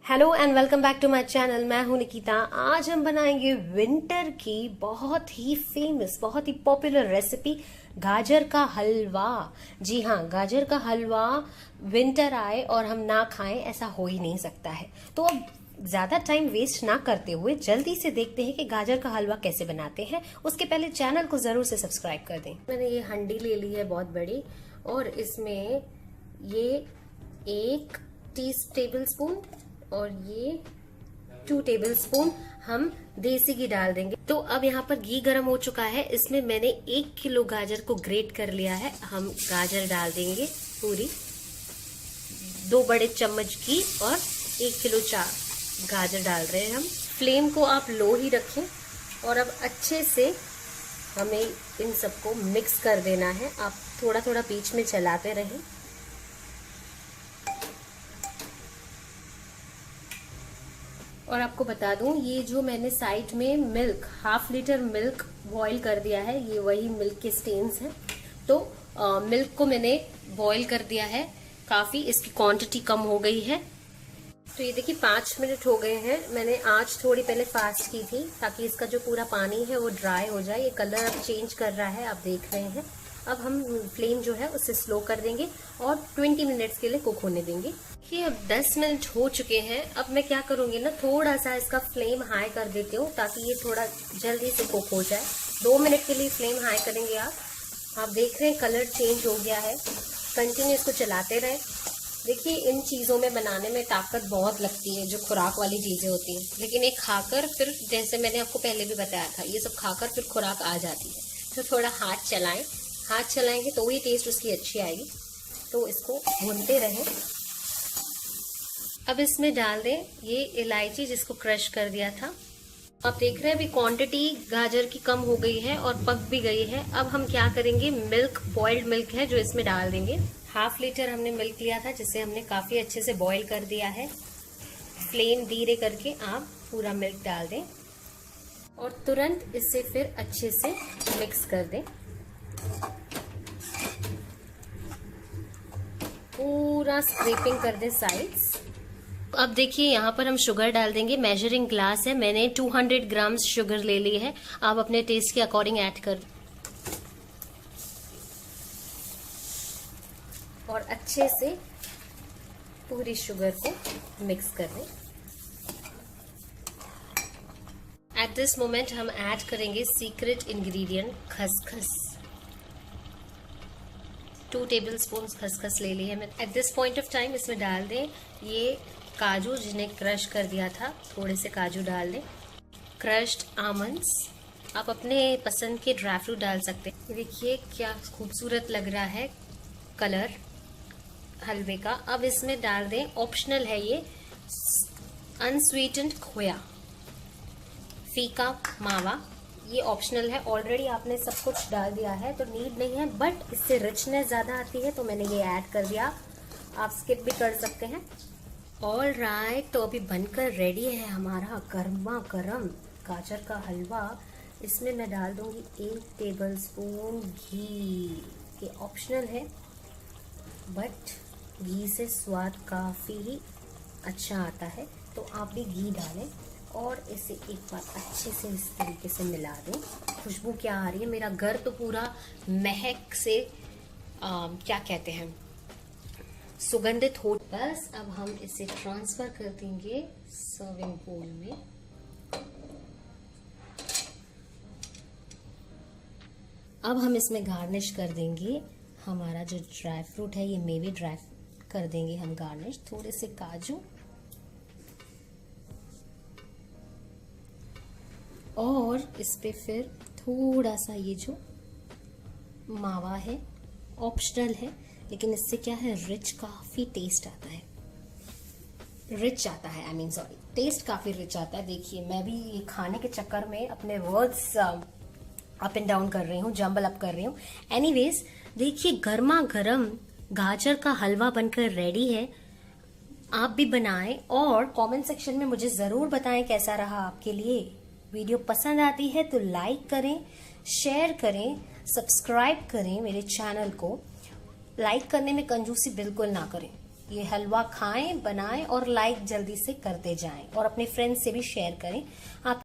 Hello and welcome back to my channel. मैं हूं निकिता। आज हम बनाएंगे विंटर की बहुत ही फेमस, बहुत ही पॉपुलर रेसिपी गाजर का हलवा। जी हाँ, गाजर का हलवा विंटर आए और हम ना खाएं ऐसा हो ही नहीं सकता है। तो अब ज्यादा टाइम वेस्ट ना करते हुए जल्दी से देखते हैं कि गाजर का हलवा कैसे बनाते हैं। उसके पहले चैनल को जरूर से सब्सक्राइब कर दें। मैंने ये हंडी ले ली है बहुत बड़ी, और इसमें ये 1 टेबल स्पून और ये 2 टेबल स्पून हम देसी घी डाल देंगे। तो अब यहाँ पर घी गर्म हो चुका है। इसमें मैंने 1 किलो गाजर को ग्रेट कर लिया है। हम गाजर डाल देंगे पूरी, 2 बड़े चम्मच घी और 1 किलो गाजर डाल रहे हैं हम। फ्लेम को आप लो ही रखें और अब अच्छे से हमें इन सबको मिक्स कर देना है। आप थोड़ा थोड़ा बीच में चलाते रहें। और आपको बता दूं, ये जो मैंने साइड में मिल्क, 1/2 लीटर मिल्क बॉईल कर दिया है, ये वही मिल्क के स्टेन्स हैं। तो मिल्क को मैंने बॉईल कर दिया है काफी, इसकी क्वांटिटी कम हो गई है। तो ये देखिए 5 मिनट हो गए हैं। मैंने आंच थोड़ी पहले फास्ट की थी ताकि इसका जो पूरा पानी है वो ड्राई हो जाए। ये कलर अब चेंज कर रहा है, आप देख रहे हैं। अब हम फ्लेम जो है उसे स्लो कर देंगे और 20 मिनट्स के लिए कुक होने देंगे। ये अब 10 मिनट हो चुके हैं। अब मैं क्या करूंगी ना, थोड़ा सा इसका फ्लेम हाई कर देती हूँ ताकि ये थोड़ा जल्दी से कुक हो जाए। 2 मिनट के लिए फ्लेम हाई करेंगे आप देख रहे हैं कलर चेंज हो गया है। कंटिन्यू इसको चलाते रहे। देखिए, इन चीज़ों में बनाने में ताकत बहुत लगती है, जो खुराक वाली चीज़ें होती हैं, लेकिन ये खाकर फिर, जैसे मैंने आपको पहले भी बताया था, ये सब खाकर फिर खुराक आ जाती है। तो थोड़ा हाथ चलाएंगे तो ही टेस्ट उसकी अच्छी आएगी। तो इसको भूनते रहें। अब इसमें डाल दें ये इलायची जिसको क्रश कर दिया था। आप देख रहे हैं अभी क्वांटिटी गाजर की कम हो गई है और पक भी गई है। अब हम क्या करेंगे, मिल्क, बॉइल्ड मिल्क है जो इसमें डाल देंगे। 1/2 लीटर हमने मिल्क लिया था जिसे हमने काफी अच्छे से बॉईल कर दिया है। फ्लेम धीरे करके आप पूरा मिल्क डाल दें और तुरंत इसे फिर अच्छे से मिक्स कर दें। पूरा स्क्रैपिंग कर दें साइड्स। अब देखिए यहाँ पर हम शुगर डाल देंगे। मेजरिंग ग्लास है, मैंने 200 ग्राम शुगर ले ली है। आप अपने टेस्ट के अकॉर्डिंग ऐड कर और अच्छे से पूरी शुगर को मिक्स कर दें। एट दिस मोमेंट हम ऐड करेंगे सीक्रेट इंग्रेडिएंट खसखस। 2 टेबल स्पून खसखस ले ली है मैं। At this point of time इसमें डाल दें ये काजू जिन्हें क्रश कर दिया था, थोड़े से काजू डाल दें। क्रश्ड आमंड्स, आप अपने पसंद के ड्राई फ्रूट डाल सकते हैं। देखिए क्या खूबसूरत लग रहा है कलर हलवे का। अब इसमें डाल दें, ऑप्शनल है ये, अनस्वीटेंड खोया, फीका मावा। ये ऑप्शनल है, ऑलरेडी आपने सब कुछ डाल दिया है तो नीड नहीं है, बट इससे रिचनेस ज़्यादा आती है तो मैंने ये ऐड कर दिया। आप स्किप भी कर सकते हैं। ऑल राइट, तो अभी बनकर रेडी है हमारा गर्मा गर्म गाजर का हलवा। इसमें मैं डाल दूंगी 1 टेबल स्पून घी। ये ऑप्शनल है, बट घी से स्वाद काफ़ी ही अच्छा आता है, तो आप भी घी डालें और इसे एक बार अच्छे से इस तरीके से मिला दें। खुशबू क्या आ रही है, मेरा घर तो पूरा महक से क्या कहते हैं, सुगंधित हो। बस अब हम इसे ट्रांसफर कर देंगे सर्विंग बोल में। अब हम इसमें गार्निश कर देंगे हमारा जो ड्राई फ्रूट है, ये मेवे ड्राई कर देंगे हम गार्निश। थोड़े से काजू और इस पे फिर थोड़ा सा ये जो मावा है, ऑप्शनल है, लेकिन इससे क्या है, रिच काफी टेस्ट आता है, टेस्ट काफी रिच आता है। देखिए मैं भी ये खाने के चक्कर में अपने वर्ड्स अप एंड डाउन कर रही हूँ, जंबल अप कर रही हूँ। एनीवेज, देखिए गर्मा गर्म गाजर का हलवा बनकर रेडी है। आप भी बनाएं और कमेंट सेक्शन में मुझे जरूर बताएं कैसा रहा आपके लिए। वीडियो पसंद आती है तो लाइक करें, शेयर करें, सब्सक्राइब करें मेरे चैनल को। लाइक करने में कंजूसी बिल्कुल ना करें। ये हलवा खाएं, बनाएं और लाइक जल्दी से करते जाएं और अपने फ्रेंड्स से भी शेयर करें। आप